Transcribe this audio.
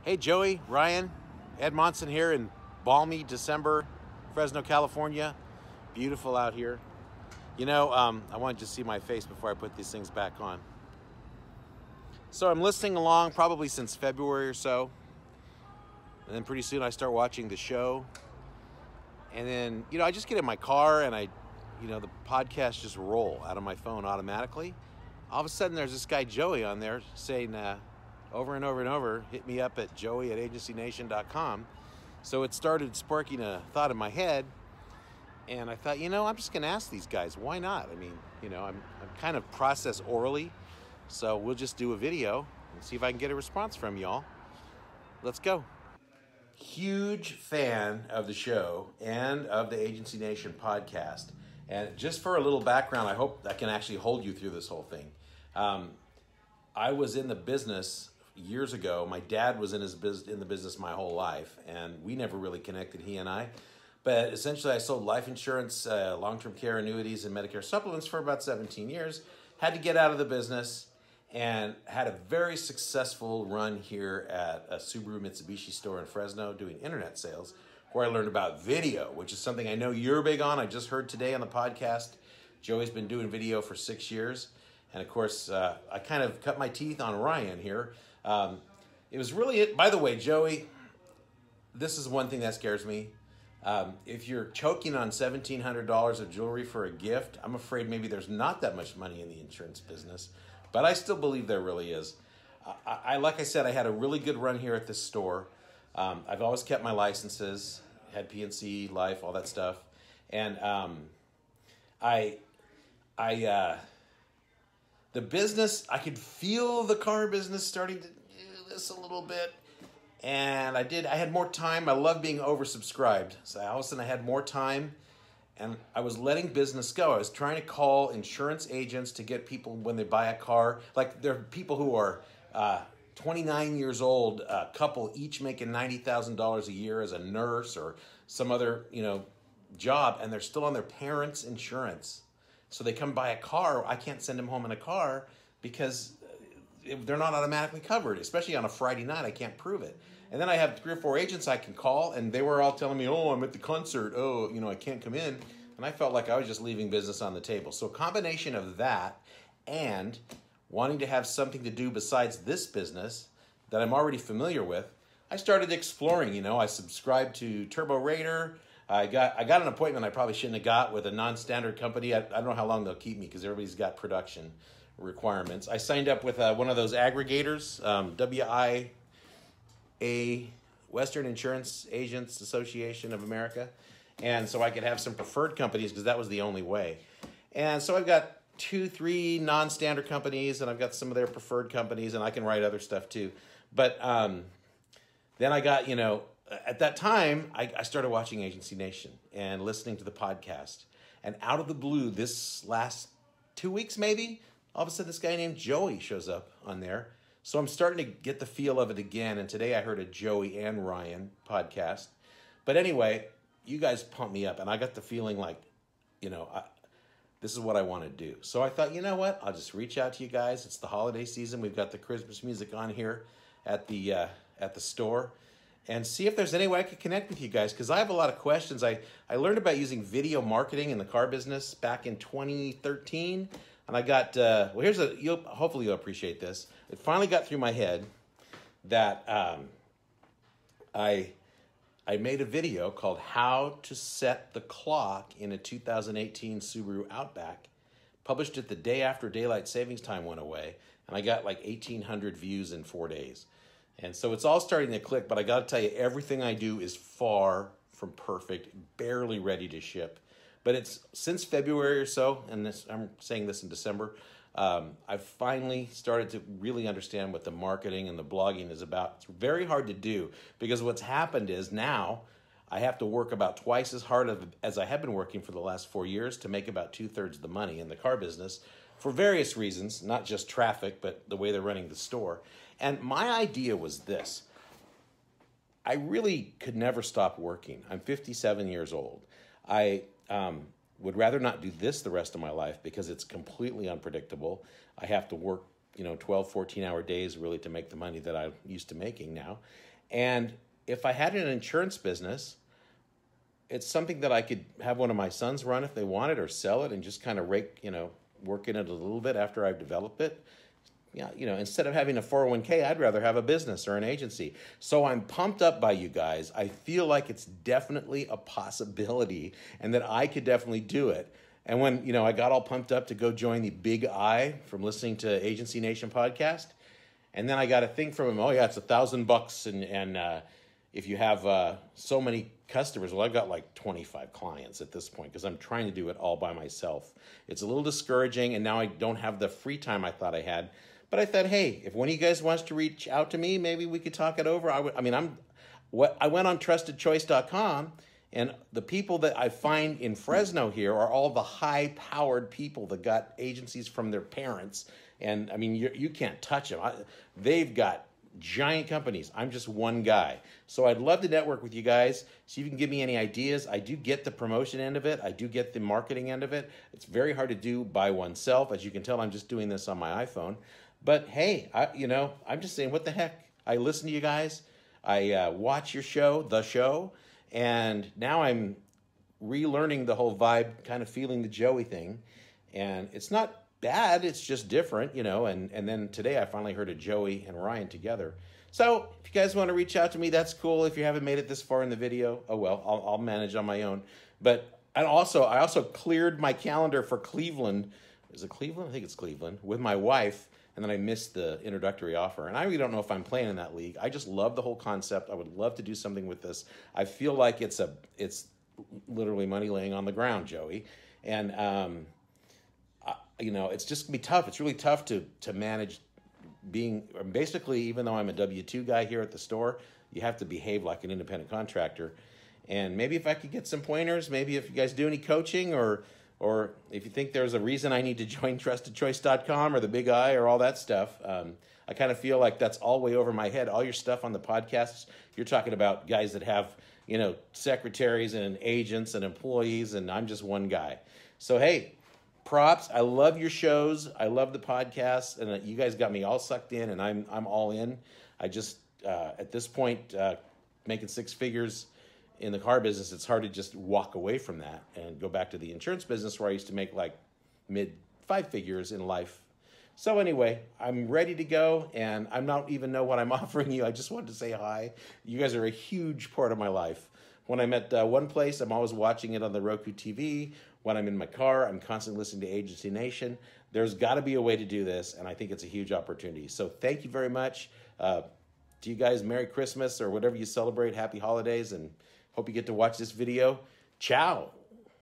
Hey Joey, Ryan, Ed Monson here in balmy December, Fresno, California. Beautiful out here. I wanted to see my face before I put these things back on. So I'm listening along probably since February or so. And then pretty soon I start watching the show. And then, I just get in my car and the podcasts just roll out of my phone automatically. All of a sudden there's this guy Joey on there saying, over and over and over, hit me up at joey@agencynation.com. So it started sparking a thought in my head, and I thought, I'm just going to ask these guys, why not? I mean, I'm kind of process orally, so we'll just do a video and see if I can get a response from y'all. Let's go. Huge fan of the show and of the Agency Nation podcast. And just for a little background, I hope I can actually hold you through this whole thing. I was in the business years ago. My dad was in the business my whole life, and we never really connected, he and I. But essentially, I sold life insurance, long-term care annuities, and Medicare supplements for about 17 years. Had to get out of the business, and had a very successful run here at a Subaru Mitsubishi store in Fresno doing internet sales, where I learned about video, which is something I know you're big on. I just heard today on the podcast, Joey's been doing video for 6 years. And of course, I kind of cut my teeth on Ryan here. It was really, by the way, Joey, this is one thing that scares me. If you're choking on $1,700 of jewelry for a gift, I'm afraid maybe there's not that much money in the insurance business, but I still believe there really is. Like I said, I had a really good run here at this store. I've always kept my licenses, had PNC, Life, all that stuff. And the business, I could feel the car business starting to do this a little bit. And I had more time. I love being oversubscribed. So all of a sudden I had more time, and I was letting business go. I was trying to call insurance agents to get people when they buy a car. Like there are people who are 29 years old, a couple each making $90,000 a year as a nurse or some other, job, and they're still on their parents' insurance. So they come buy a car. I can't send them home in a car because they're not automatically covered, especially on a Friday night. I can't prove it. And then I have 3 or 4 agents I can call, and they were all telling me, I'm at the concert. I can't come in. And I felt like I was just leaving business on the table. So a combination of that and wanting to have something to do besides this business that I'm already familiar with, I started exploring. I subscribed to Turbo Raider. I got an appointment I probably shouldn't have got with a non-standard company. I don't know how long they'll keep me because everybody's got production requirements. I signed up with one of those aggregators, WIA, Western Insurance Agents Association of America. And so I could have some preferred companies because that was the only way. And so I've got 2, 3 non-standard companies, and I've got some of their preferred companies, and I can write other stuff too. But then I got, at that time, I started watching Agency Nation and listening to the podcast. And out of the blue, this last 2 weeks maybe, all of a sudden this guy named Joey shows up on there. So I'm starting to get the feel of it again. And today I heard a Joey and Ryan podcast. But anyway, you guys pumped me up, and I got the feeling like, this is what I want to do. So I thought, you know what? I'll just reach out to you guys. It's the holiday season. We've got the Christmas music on here at the store. And see if there's any way I could connect with you guys, because I have a lot of questions. I learned about using video marketing in the car business back in 2013, and I got, hopefully you'll appreciate this. It finally got through my head that I made a video called How to Set the Clock in a 2018 Subaru Outback, published it the day after daylight savings time went away, and I got like 1,800 views in 4 days. And so it's all starting to click, but I got to tell you, everything I do is far from perfect, barely ready to ship. But it's since February or so, and I'm saying this in December, I've finally started to really understand what the marketing and the blogging is about. It's very hard to do because what's happened is now I have to work about twice as hard as I have been working for the last 4 years to make about 2/3 of the money in the car business for various reasons, not just traffic, but the way they're running the store. And my idea was this. I really could never stop working. I'm 57 years old. I would rather not do this the rest of my life because it's completely unpredictable. I have to work, 12, 14-hour days really to make the money that I'm used to making now. And if I had an insurance business, it's something that I could have one of my sons run if they wanted, or sell it and just kind of work in it a little bit after I've developed it. Yeah, instead of having a 401k, I'd rather have a business or an agency. So I'm pumped up by you guys. I feel like it's definitely a possibility and that I could definitely do it. And when, I got all pumped up to go join the Big I from listening to Agency Nation podcast, and then I got a thing from him, oh yeah, it's $1,000 and if you have so many customers, well, I've got like 25 clients at this point because I'm trying to do it all by myself. It's a little discouraging, and now I don't have the free time I thought I had. But I thought, hey, if one of you guys wants to reach out to me, maybe we could talk it over. I went on trustedchoice.com, and the people that I find in Fresno here are all the high-powered people that got agencies from their parents. And I mean, you can't touch them. They've got giant companies. I'm just one guy. So I'd love to network with you guys, see if you can give me any ideas. I do get the promotion end of it. I do get the marketing end of it. It's very hard to do by oneself. As you can tell, I'm just doing this on my iPhone. But hey, I'm just saying, what the heck? I listen to you guys. I watch your show, The Show, and now I'm relearning the whole vibe, kind of feeling the Joey thing. And it's not bad, it's just different, and then today I finally heard of Joey and Ryan together. So if you guys want to reach out to me, that's cool. If you haven't made it this far in the video, oh well, I'll manage on my own. But I also cleared my calendar for Cleveland. Is it Cleveland? I think it's Cleveland, with my wife. And then I missed the introductory offer. And I really don't know if I'm playing in that league. I just love the whole concept. I would love to do something with this. I feel like it's literally money laying on the ground, Joey. And, it's just going to be tough. It's really tough to manage basically, even though I'm a W-2 guy here at the store, you have to behave like an independent contractor. And maybe if I could get some pointers, maybe if you guys do any coaching, or if you think there's a reason I need to join TrustedChoice.com or the Big I or all that stuff, I kind of feel like that's all way over my head. All your stuff on the podcasts, you're talking about guys that have, secretaries and agents and employees, and I'm just one guy. So, hey, props. I love your shows. I love the podcasts, and you guys got me all sucked in, and I'm all in. I just, at this point, making six figures in the car business, it's hard to just walk away from that and go back to the insurance business where I used to make like mid 5 figures in life. So anyway, I'm ready to go, and I don't even know what I'm offering you. I just wanted to say hi. You guys are a huge part of my life. When I'm at one place, I'm always watching it on the Roku TV. When I'm in my car, I'm constantly listening to Agency Nation. There's got to be a way to do this, and I think it's a huge opportunity. So thank you very much. To you guys, Merry Christmas, or whatever you celebrate. Happy holidays, and hope you get to watch this video. Ciao.